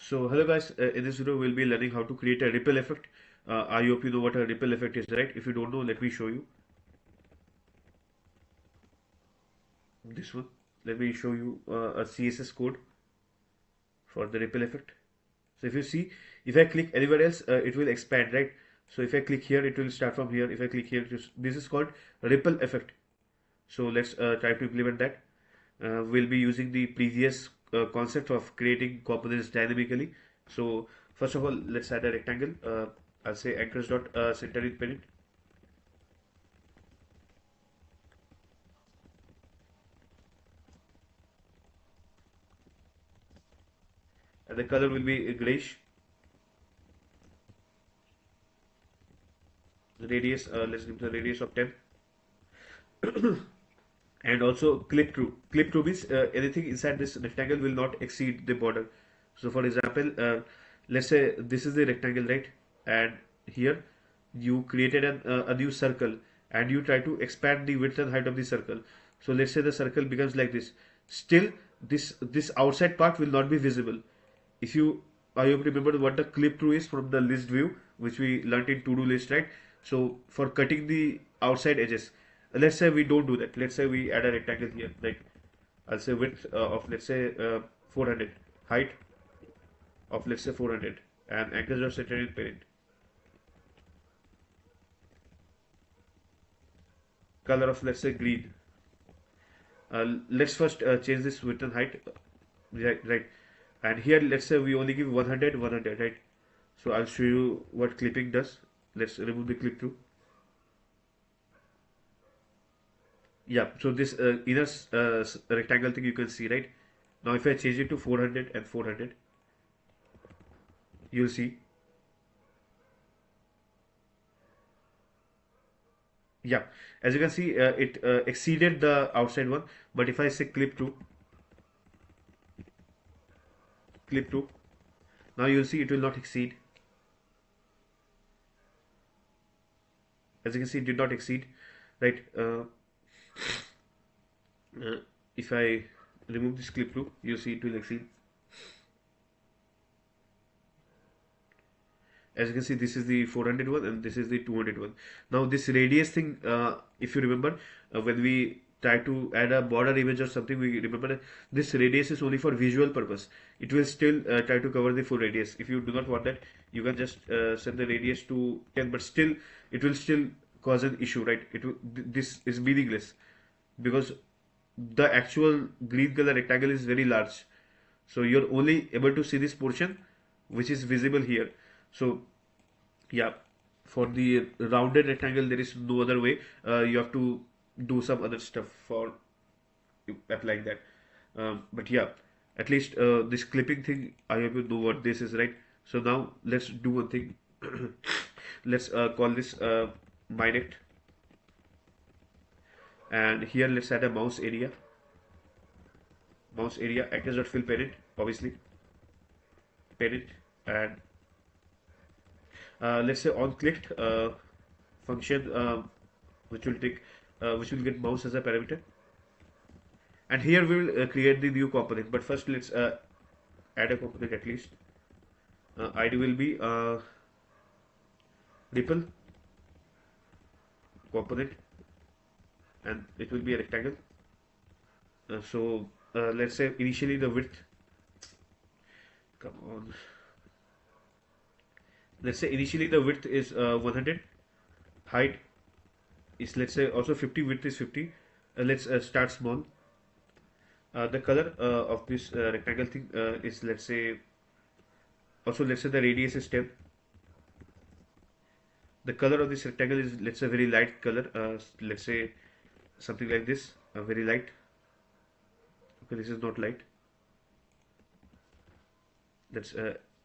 So hello guys, in this video we'll be learning how to create a ripple effect. I hope you know what a ripple effect is, right? If you don't know, let me show you this one. Let me show you a CSS code for the ripple effect. So if you see, if I click anywhere else, it will expand, right? So if I click here, it will start from here. If I click here, this is called ripple effect. So let's try to implement that. We'll be using the previous concept of creating components dynamically. So first of all, let's add a rectangle. I'll say anchors dot center in parent, and the color will be grayish. The radius, let's give the radius of 10, and also clip through. Clip through means anything inside this rectangle will not exceed the border. So for example, let's say this is the rectangle, right? And here you created a new circle and you try to expand the width and height of the circle. So let's say the circle becomes like this. Still, this outside part will not be visible. If you, I hope you remember what the clip through is from the list view, which we learned in to-do list, right? So for cutting the outside edges, let's say we don't do that. Let's say we add a rectangle here, like I'll say width of let's say 400, height of let's say 400, and anchors are centered in parent. Color of let's say green. Let's first change this width and height, right? And here let's say we only give 100, 100, right? So I'll show you what clipping does. Let's remove the clip through. Yeah, so this inner rectangle thing you can see, right? Now if I change it to 400 and 400, you'll see. Yeah, as you can see, it exceeded the outside one. But if I say clip to, now you'll see it will not exceed. As you can see, it did not exceed, right? If I remove this clip to, you see it will exceed. As you can see, this is the 400 one and this is the 200 one. Now this radius thing, if you remember, when we try to add a border image or something, we remember that this radius is only for visual purpose. It will still try to cover the full radius. If you do not want that, you can just set the radius to 10, but still it will still cause an issue, right? This is meaningless because the actual green color rectangle is very large, so you're only able to see this portion which is visible here. So yeah, for the rounded rectangle there is no other way. You have to do some other stuff for applying that. But yeah, at least this clipping thing, I hope you know what this is, right? So now let's do one thing. Let's call this minect, and here let's add a mouse area actors.fill parent, obviously parent, and let's say on clicked function which will get mouse as a parameter, and here we will create the new component. But first let's add a component at least. ID will be ripple component, and it will be a rectangle. So let's say initially the width, come on, let's say initially the width is 100, height is let's say also 50, width is 50. Let's start small. The color of this rectangle thing is let's say, also let's say the radius is 10. The color of this rectangle is let's say very light color, let's say something like this, very light. Okay, this is not light. Let's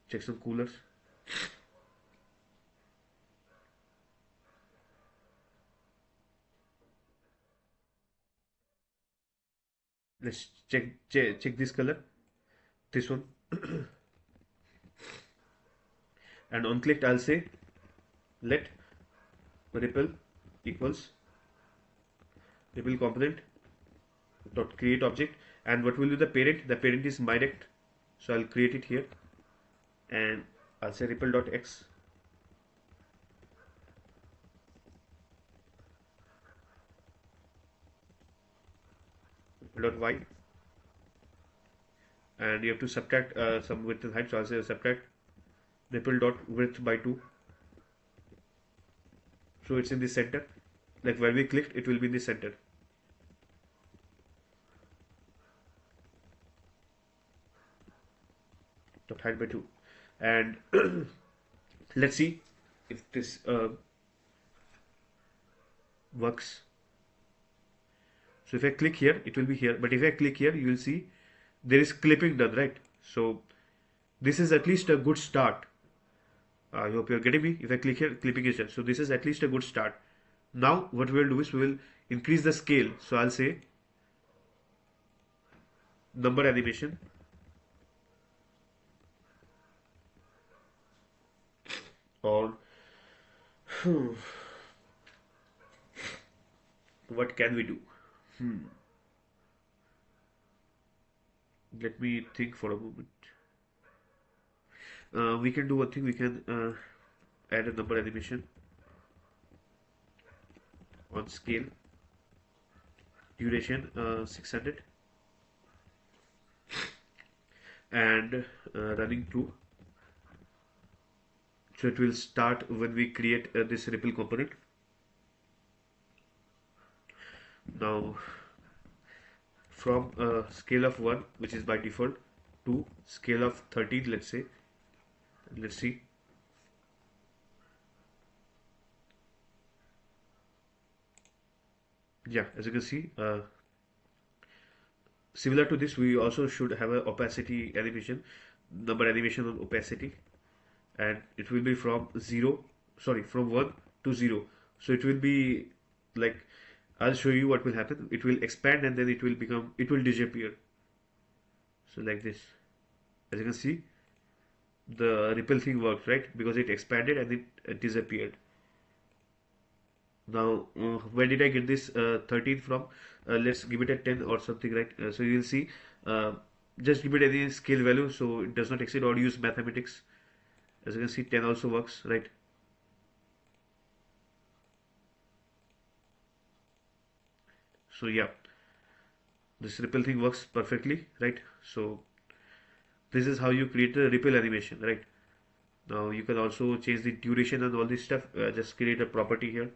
check some coolers. Let's check this color, this one. And on clicked I'll say let ripple equals ripple component dot create object, and what will be the parent? The parent is minect, so I'll create it here. and I'll say ripple dot x, ripple dot y, and you have to subtract some width and height. So I'll say subtract ripple dot width by 2. So it's in the center. Like where we clicked, it will be in the center. Dot height by 2. And let's see if this works. So if I click here, it will be here. But if I click here, you will see there is clipping done, right? So this is at least a good start. I hope you're getting me. If I click here, clipping is done. So this is at least a good start. Now what we will do is we will increase the scale. So I'll say number animation or what can we do? Let me think for a moment. We can do one thing. We can add a number animation on scale, duration 600, and running true. So it will start when we create this ripple component. Now from a scale of 1, which is by default, to scale of 13, let's say. Let's see. Yeah, as you can see, similar to this, we also should have a opacity animation, number animation on opacity, and it will be from 0, sorry, from 1 to 0. So it will be like, I'll show you what will happen. It will expand and then it will disappear. So like this, as you can see, the ripple thing worked, right? Because it expanded and it disappeared. Now, where did I get this 13 from? Let's give it a 10 or something, right? So you'll see, uh, just give it any scale value so it does not exceed, or use mathematics. As you can see, 10 also works, right? So yeah, this ripple thing works perfectly, right? So this is how you create a ripple animation, right? Now you can also change the duration and all this stuff. Just create a property here.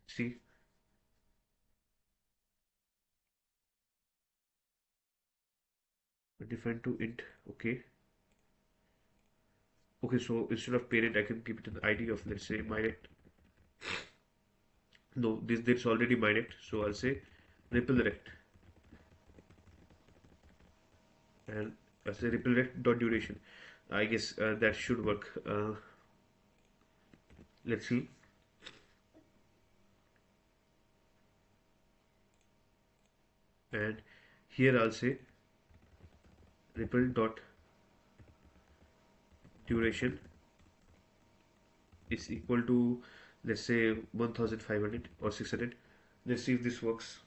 See, define to int. Okay. Okay, so instead of parent, I can keep it an ID of, let's say, mynet. No, this already mynet, so I'll say ripple rect, and I'll say ripple rect dot duration. I guess that should work. Let's see. And here I'll say ripple dot duration is equal to, let's say, 1500 or 600. Let's see if this works.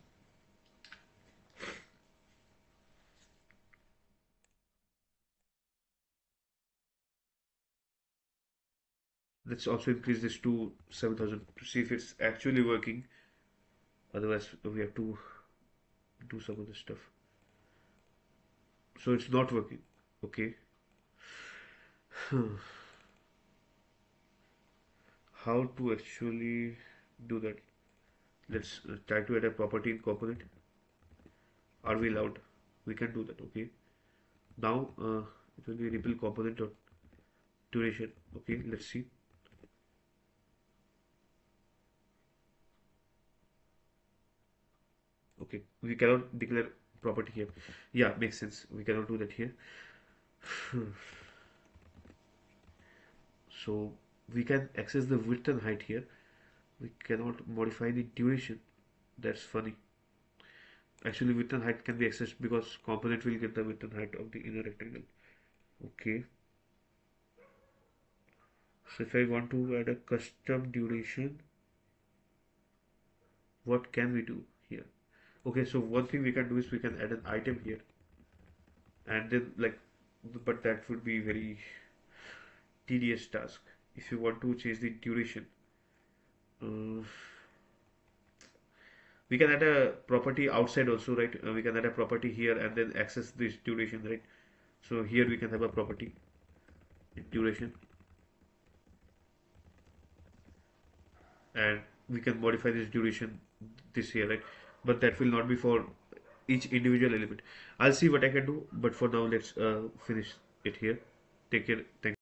Let's also increase this to 7000 to see if it's actually working. Otherwise, we have to do some of this stuff. So it's not working. Okay. How to actually do that? Let's try to add a property in component. Are we allowed? We can do that. Okay. Now it will be ripple component dot duration. Okay. Let's see. Okay. We cannot declare property here. Yeah, makes sense. We cannot do that here. So we can access the width and height here. We cannot modify the duration. That's funny. Actually, width and height can be accessed because component will get the width and height of the inner rectangle. Okay. So if I want to add a custom duration, what can we do here? Okay, so one thing we can do is we can add an item here, and then like, but that would be very tedious task. If you want to change the duration, uh, we can add a property outside also, right? We can add a property here and then access this duration, right? So here we can have a property duration, and we can modify this duration this here, right? But that will not be for each individual element. I'll see what I can do, but for now let's finish it here. Take care. Thank